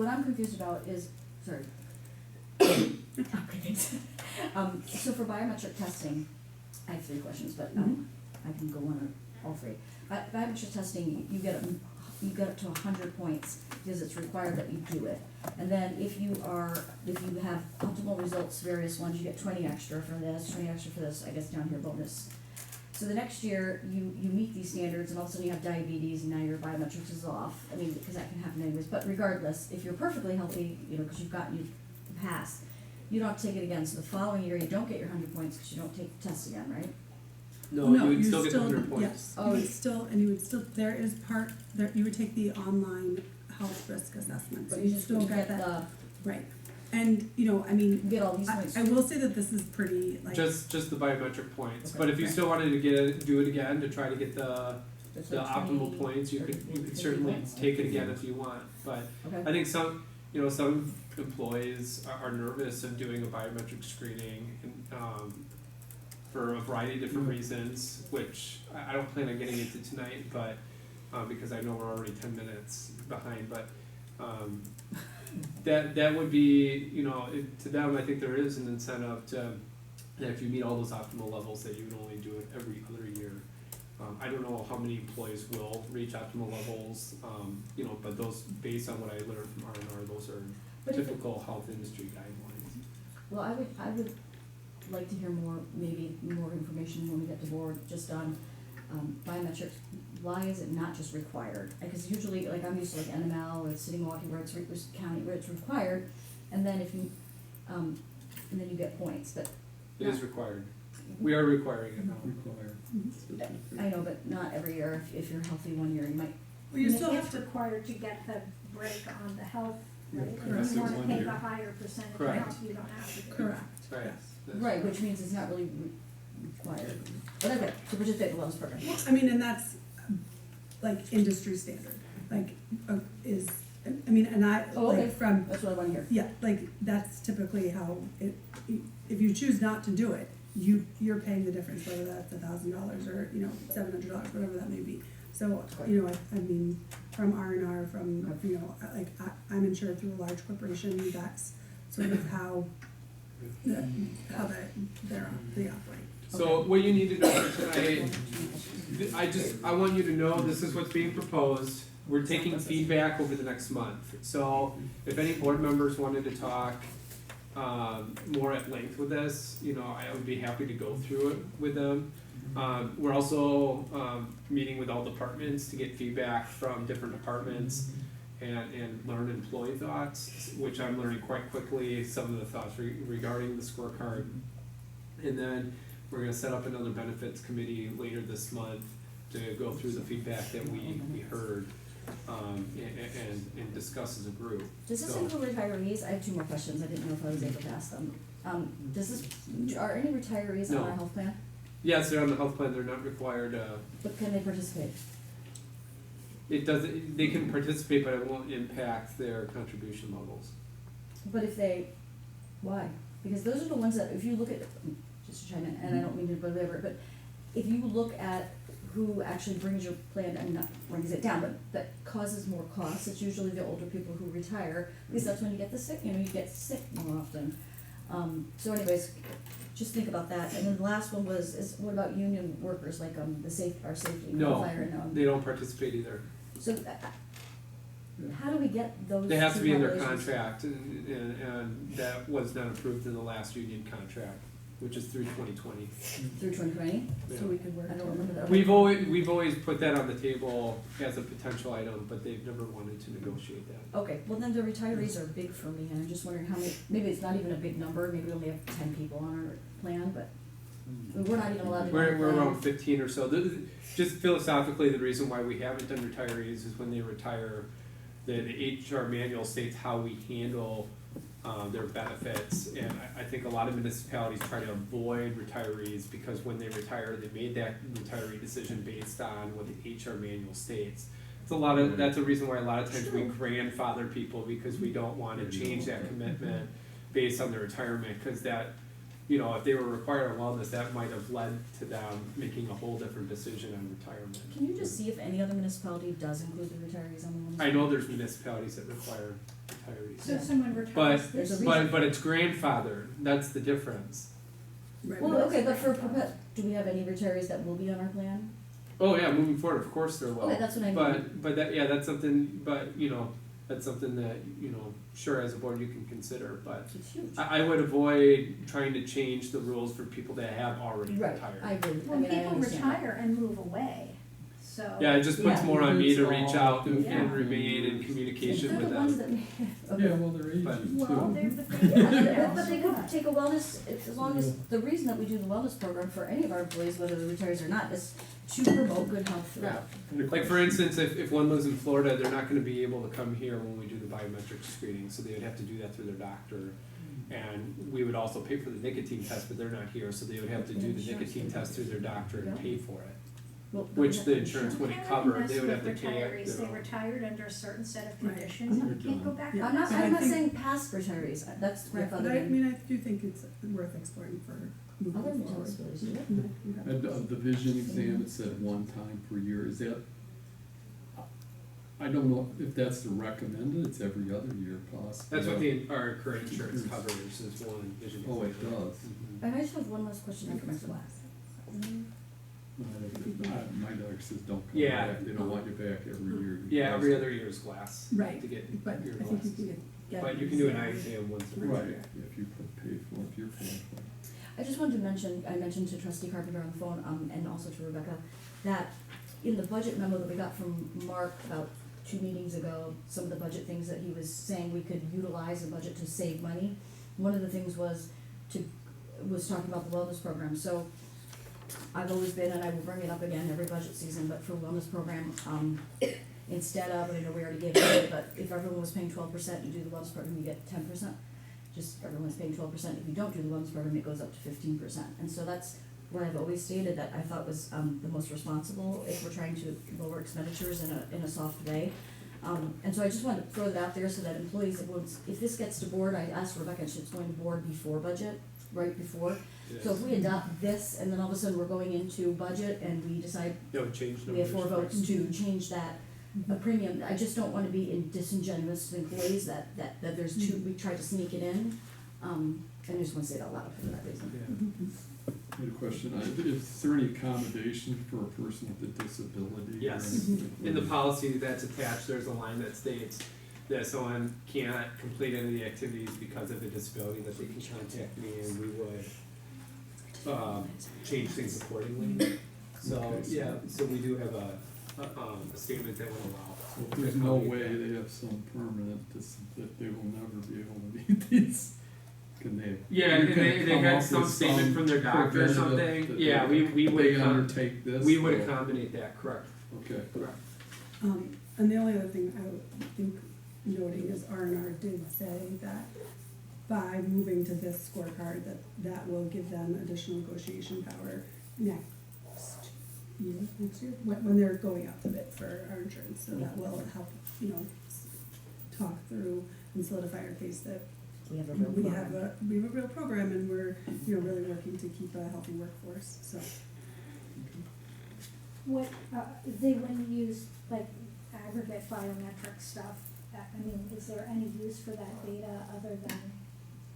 what I'm confused about is, sorry. So for biometric testing, I have 3 questions, but I can go on all 3. Biometric testing, you get up to 100 points because it's required that you do it. And then if you have optimal results, various ones, you get 20 extra for this, 20 extra for this, I guess down here bonus. So the next year, you meet these standards, and all of a sudden you have diabetes, and now your biometrics is off. I mean, because that can happen anyways. But regardless, if you're perfectly healthy, because you passed, you don't have to take it again. So the following year, you don't get your 100 points because you don't take the test again, right? No, you would still get the 100 points. Yes, Oh, you would still, there is part, there, you would take the online health risk assessment. But So you just still get that. the, Right. And, I mean, you get all these points. I will say that this is pretty, like. Just the biometric points. Okay. But if you still wanted to do it again to try to get the It's the like optimal 20, points, you could 30 certainly points. take it again if you want. But Okay. I think some employees are nervous of doing a biometric screening for a variety of different reasons, which I don't plan on getting into tonight, but because I know we're already 10 minutes behind. But that would be, to them, I think there is an incentive that if you meet all those optimal levels, that you would only do it every other year. I don't know how many employees will reach optimal levels, but those, based on what I learned from R&R, those are typical health industry guidelines. Well, I would like to hear more information when we get to board, just on biometrics. Why is it not just required? Because usually, like, I'm used to like NML or City Milwaukee, where it's county, where it's required, and then if you, and then you get points. But It is required. We are requiring it now. I know, but not every year. If you're healthy one year, you might. Well, you still have It's to. required to get the break on the health, right? correct. If you Correct. wanna pay the higher percentage Correct. amount, you don't have to do it. Correct. Right. Yes. Right, which means it's not really required. But okay, to participate in the wellness program. I mean, and that's like industry standard, like, is, I mean, and I, Oh, okay. like, from, That's what I want to hear. yeah, like, that's typically how it, if you choose not to do it, you're paying the difference, whether that's $1,000 or, $700, whatever that may be. So, I mean, from R&R, like, I'm insured through a large corporation, that's sort of how they operate. So what you need to know tonight, I want you to know this is what's being proposed. We're taking feedback over the next month. So if any board members wanted to talk more at length with this, I would be happy to go through it with them. We're also meeting with all departments to get feedback from different departments and learn employee thoughts, which I'm learning quite quickly, some of the thoughts regarding the scorecard. And then we're gonna set up another benefits committee later this month to go through the feedback that we heard and discuss as a group. Does this So- include retirees? I have 2 more questions. I didn't know if I was able to ask them. Are any retirees on No. our health plan? Yes, they're on the health plan, they're not required, But can they participate? they can participate, but it won't impact their contribution levels. But if they, why? Because those are the ones that, if you look at, just to chime in, and I don't mean to belabor it, but if you look at who actually brings your plan, and not brings it down, but that causes more costs, it's usually the older people who retire, because that's when you get the sick, you get sick more often. So anyways, just think about that. And then the last one was, what about union workers, like our safety, No, fire, and they don't participate either. So how do we get those? They have to two be in their populations? contract, and that was not approved in the last union contract, which is through 2020. Through 2020? Yeah. So we could work. I don't remember that. We've always put that on the table as a potential item, but they've never wanted to negotiate that. Okay, well then the retirees are big for me, and I'm just wondering how many, maybe it's not even a big number, maybe we only have 10 people on our plan, but we're not even allowed to. We're around 15 or so. Just philosophically, the reason why we haven't done retirees is when they retire, the HR manual states how we handle their benefits, and I think a lot of municipalities try to avoid retirees because when they retire, they made that retiree decision based on what the HR manual states. That's a reason why a lot of times we grandfather people, because we don't want to change that commitment based on their retirement, because that you know, if they were required on wellness, that might have led to them making a whole different decision on retirement. Can you just see if any other municipality does include the retirees on the ones? I know there's municipalities that require retirees. So if someone retires But, There's a this, reason. but it's grandfathered, that's the difference. Right. Well, okay, but for perpet, do we have any retirees that will be on our plan? Oh, yeah, moving forward, of course there will. Okay, that's what I mean. But that, yeah, that's something, but, you know, that's something that, you know, sure, as a board you can consider, but It's huge. I would avoid trying to change the rules for people that have already Right, retired. I agree, I when mean, I people understand that. retire and move away, so. Yeah, it just puts Yeah. more on me to reach It's out and, all- and Yeah. remain in If communication they're with the ones them. that, Yeah, okay. well, they're aging too. Well, they're the thing. Yeah, but they could take a wellness, as long as, the reason that we do the wellness program for any of our employees, whether they're retirees or not, is to promote good health throughout. Like for instance, if one lives in Florida, they're not gonna be able to come here when we do the biometric screening, so they would have to do that through their doctor. And we would also pay for the nicotine test, but they're not here, so they would have to do the nicotine test through their doctor and Yeah. pay for it. Well, Which but the we have insurance insurance. wouldn't cover, they would have to Mess with pay it, retirees, you they know. retired under a certain set of Right. conditions and Mhm. can't go back Yeah. on I'm not, that. I'm not I think- saying past retirees, that's Right, but grandfathered I in. mean, I do think it's worth exploring for moving Other forward. municipalities do it. Mhm. And the vision exam, it said one time per year, is that, I don't know if that's the recommended, it's every other year possibly. That's what our current insurance covers is one vision. Oh, it exam. does. Mhm. And I just have one last question after my class. My doctor says don't come Yeah. back, they don't want you back every year. Yeah, every other year is glass. Right, To get but your I think you glasses. can get. But you can do an eye exam once every Right, year. if you pay for it, if you're paying for it. I just wanted to mention, I mentioned to trustee Carpenter on the phone, and also to Rebecca, that in the budget memo that we got from Mark about 2 meetings ago, some of the budget things that he was saying we could utilize the budget to save money. One of the things was talking about the wellness program, so I've always been, and I will bring it up again every budget season, but for wellness program, instead of, and I know we already gave it away, but if everyone was paying 12%, you do the wellness program, you get 10%. Just everyone's paying 12%, if you don't do the wellness program, it goes up to 15%. And so that's where I've always stated that I thought was the most responsible if we're trying to lower expenditures in a soft way. And so I just wanted to throw that out there so that employees, if this gets to board, I asked Rebecca, and it's going to board before budget, right before. So if we adopt this and then all of a sudden we're going into budget and we decide That would change we have 4 numbers. votes to change that a premium, I just don't wanna be disingenuous to employees that there's two, we tried to sneak it in. And I just wanna say it out loud for that reason. Yeah. I had a question, is there any accommodation for a person with a disability? or Yes. anything? In the policy that's attached, there's a line that states that someone can't complete any of the activities because of a disability, that they can contact me and we would change things accordingly. So, Okay. yeah, so we do have a statement that would allow. So if there's no way they have some permanent, that they will never be able to meet these, can they? Yeah, you and can they come got up some with statement some from their doctor or preventative something, that yeah, they- we would, They undertake this? we would or- accommodate that, correct, Okay. correct. And the only other thing I would think noting is R&R did say that by moving to this scorecard, that will give them additional negotiation power next year, when they're going out to bid for our insurance, so that will help, talk through and solidify our case that We have a real we program. have a real program and we're, really working to keep a healthy workforce, so. What, they wouldn't use like aggregate biometric stuff, is there any use for that data other than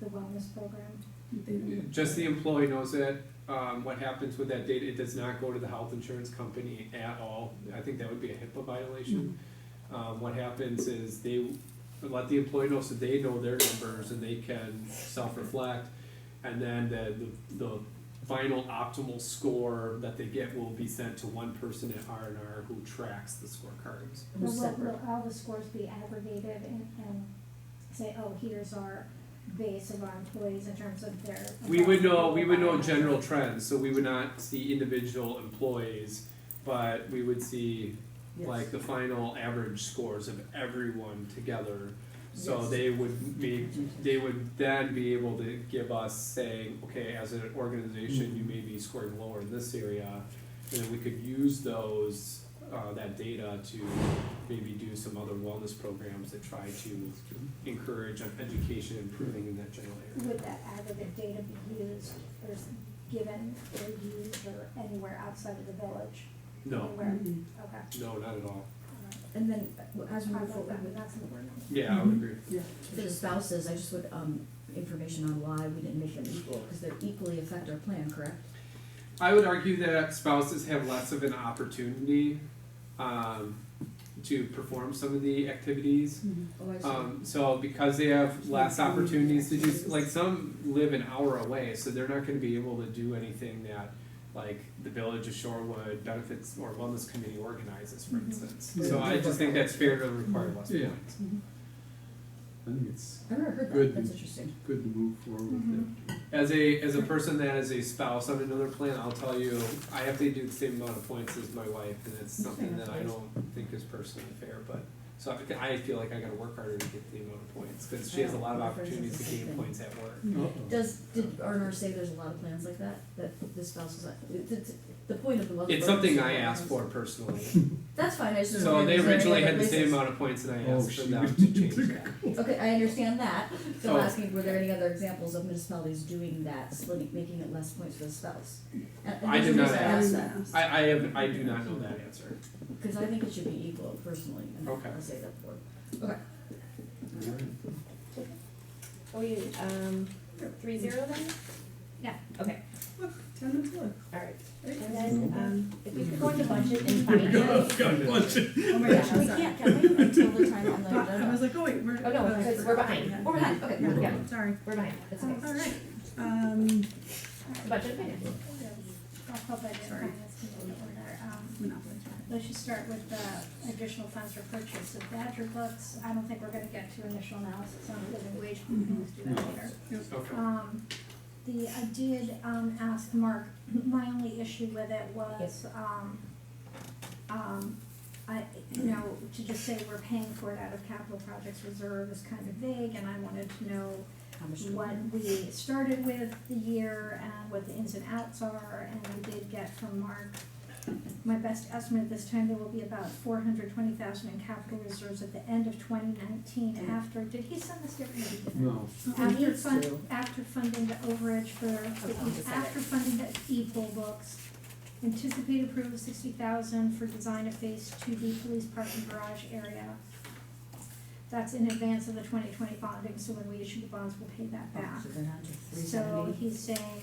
the wellness program? Just the employee knows it. What happens with that data, it does not go to the health insurance company at all. I think that would be a HIPAA violation. What happens is they let the employee know so they know their numbers and they can self-reflect. And then the final optimal score that they get will be sent to one person at R&R who tracks the scorecards. Who's Will separate. all the scores be aggregated and say, oh, here's our base of our employees in terms of their. We would know biometric- general trends, so we would not see individual employees, but we would see Yes. like the final average scores of everyone together. So Yes. they would then be able to give us saying, okay, as an organization, you may be scoring lower in this area, and then we could use those that data to maybe do some other wellness programs that try to encourage education and improving in that general area. Would that aggregate data be used or given or used or anywhere outside of the village? No, Anywhere? Mhm. Okay. no, not at all. And then, as we I move like forward that, with, that's important. Yeah, I would agree. Yeah. for the spouses, I just would, information on why we didn't make them equal, because they're equally affect our plan, correct? I would argue that spouses have less of an opportunity to perform some of the activities. Oh, I see. So because they have less opportunities to do, like some live an hour away, so they're not gonna be able to do anything that like the Village of Shorewood Benefits or Wellness Committee organizes, for instance. So I just think that's fair to require less Yeah. points. I think it's I never heard Good. that, that's interesting. good to move forward with that. As a person that is a spouse on another plan, I'll tell you, I have to do the same amount of points as my wife, and it's something that I don't think is personally fair, but, so I feel like I gotta work harder to get the amount of points, cause she has a lot of opportunities to gain points at work. Did R&R say there's a lot of plans like that the spouse is, the point of the love. It's something I asked for personally, That's fine, I just. so they is there any originally other had the same places? amount of points and I Oh, asked for she them would to need change to that. Okay, I understand that, so Oh. I'm asking, were there any other examples of municipalities doing that, splitting, making it less points for the spouse? And I there's did a not reason I ask. asked that, I do not know that answer. because I think it should be equal personally, and Okay. I'll say that for, okay. Are we, 3-0 then? Yeah. Okay, Look, 10 minutes left. alright. And then, if we could go into budget and finance. Oh my Yeah. gosh, I'm We sorry. can't, can we, until the time on the I agenda? was like, oh wait, we're. Oh, no, because we're behind. We're behind, okay, We're yeah. behind. Sorry. We're behind, that's All okay. right. Budget and finance. I'll call budget and Sorry. finance committee order. Monopoly. Let's just start with the additional funds for purchase of Badger books. I don't think we're gonna get to initial analysis on living wage, we can always do that later. Okay. I did, ask Mark, my only issue with it was, to just say we're paying for it out of capital projects reserve is kind of vague, and I wanted to know How much do what we started with the year and what the ins and outs are, and we did get from Mark, my best estimate at this time, there will be about $420,000 in capital reserves at the end of 2019 after, did he send this here? No, he didn't. No, He needs to. After funding the overage for, after funding the e-poll books, anticipated approval of $60,000 for design of phase 2B police parking garage area. That's in advance of the 2020 bonding, so when we issue the bonds, we'll pay that back. So they're down to So 370. he's saying,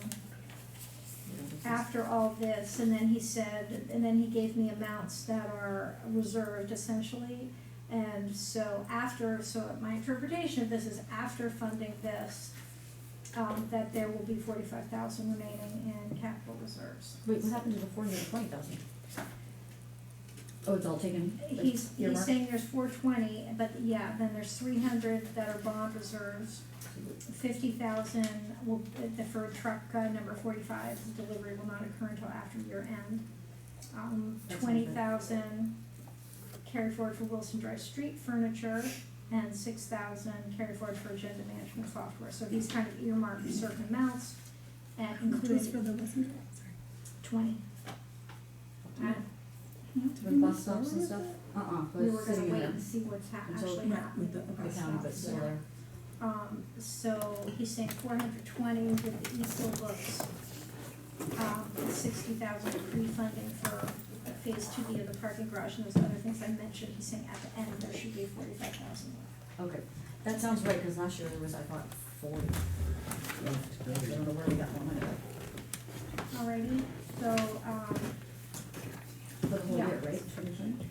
after all this, and then he said, and then he gave me amounts that are reserved essentially. And so my interpretation of this is after funding this, that there will be 45,000 remaining in capital reserves. Wait, what happened to the 420,000? Oh, it's all taken, like, He's earmarked? saying there's 420, but yeah, then there's 300 that are bond reserves. 50,000 will, for truck number 45, the delivery will not occur until after year end. That sounds right. 20,000 carried forward for Wilson Drive street furniture, and 6,000 carried forward for agenda management software. So he's kind of earmarked certain amounts, and Just for including the listener. Sorry. 20. For the bus stops and stuff? But We it's were gonna sitting in wait there. and see what's Until- actually Right, happening. with the- The okay. county, but still there. So he's saying 420 with the e-still books, 60,000 pre-funding for phase 2B of the parking garage and those other things I mentioned. He's saying at the end there should be 45,000 left. Okay, that sounds right, because last year there was, I thought, 40. I don't know where we got one of Alrighty, so, for the whole Yeah. year, right, 2020?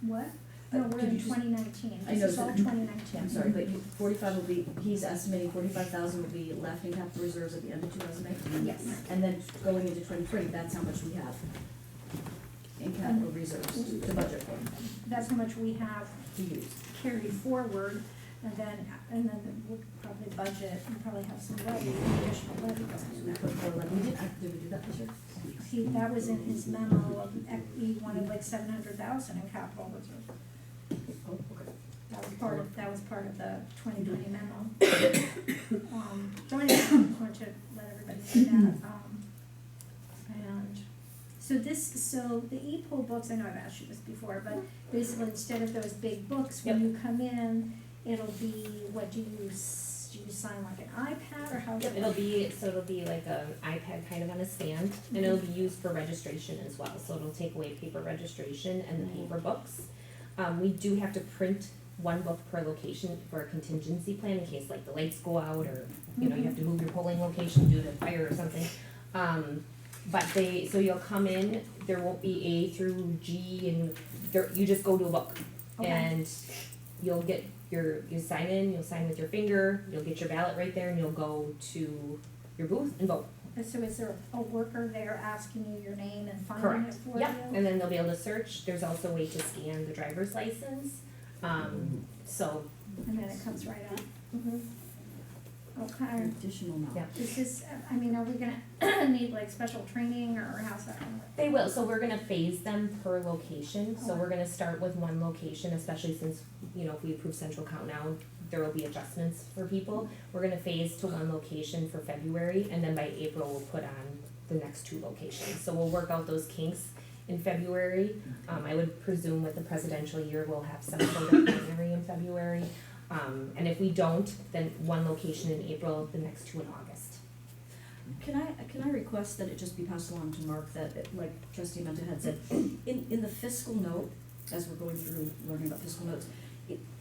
what? No, we're Did in you just- 2019. I know, This is so- all 2019. I'm sorry, but 45 will be, he's estimating 45,000 will be left in capital reserves at the end of 2019? Yes. And then going into 2020, that's how much we have in capital reserves to budget for, That's how much we have to use. carried forward, and then we'll probably budget, we'll probably have some levy, additional levy going in We there. put more, did we do that this year? That was in his memo of, he wanted like 700,000 in capital reserve. Oh, okay. That was part of the 2020 memo. So anyway, I just wanted to let everybody know that, and So the e-poll books, I know I've asked you this before, but basically instead of those big books, when you come in, it'll be, what do you sign like an iPad or how? Yep, it'll be like an iPad kind of on a stand, and it'll be used for registration as well, so it'll take away paper registration and the paper books. We do have to print one book per location for a contingency plan in case like the lights go out or, you know, you have to move your polling location due to fire or something. So you'll come in, there won't be A through G and you just go to a book. Okay. And you'll get you sign in, you'll sign with your finger, you'll get your ballot right there and you'll go to your booth and vote. And so is there a worker there asking you your name and finding Correct. it for you? Yep, and then they'll be able to search, there's also a way to scan the driver's license, so. And then it comes right up. Mhm. Okay. Additional knowledge. Yeah. Is this, I mean, are we gonna need like special training or how's that gonna work? They will, so we're gonna phase them per location, so Okay. we're gonna start with one location, especially since, you know, if we approve central count now, there will be adjustments for people. We're gonna phase to one location for February, and then by April, we'll put on the next two locations. So we'll work out those kinks in February. I would presume with the presidential year, we'll have some sort of primary in February. And if we don't, then one location in April, the next two in August. Can I request that it just be passed along to Mark that, like trustee Menta had said, in the fiscal note, as we're going through learning about fiscal notes,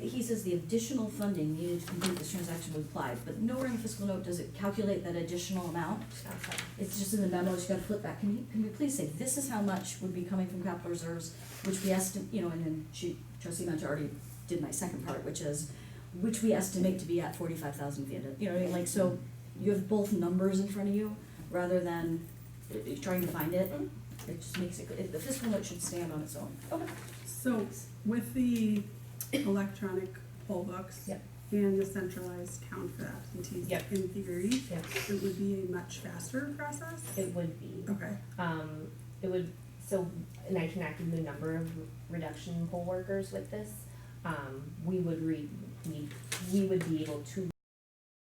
he says the additional funding needed to complete this transaction was applied, but nowhere in the fiscal note does it calculate that additional amount. Okay. It's just in the memos, you gotta flip back. Can you please say, this is how much would be coming from capital reserves, which we estimate, you know, and then trustee Menta already did my second part, which we estimate to be at 45,000 at the end of, you know what I mean, like, so you have both numbers in front of you, rather than trying to find it. It just makes it, the fiscal note should stand on its own. Okay. So with the electronic poll books Yep. and the centralized count for absentees, Yep. in theory, Yep. it would be a much faster process? It would be. Okay, It would, so, and I can give you the number of reduction poll workers with this. We would be able to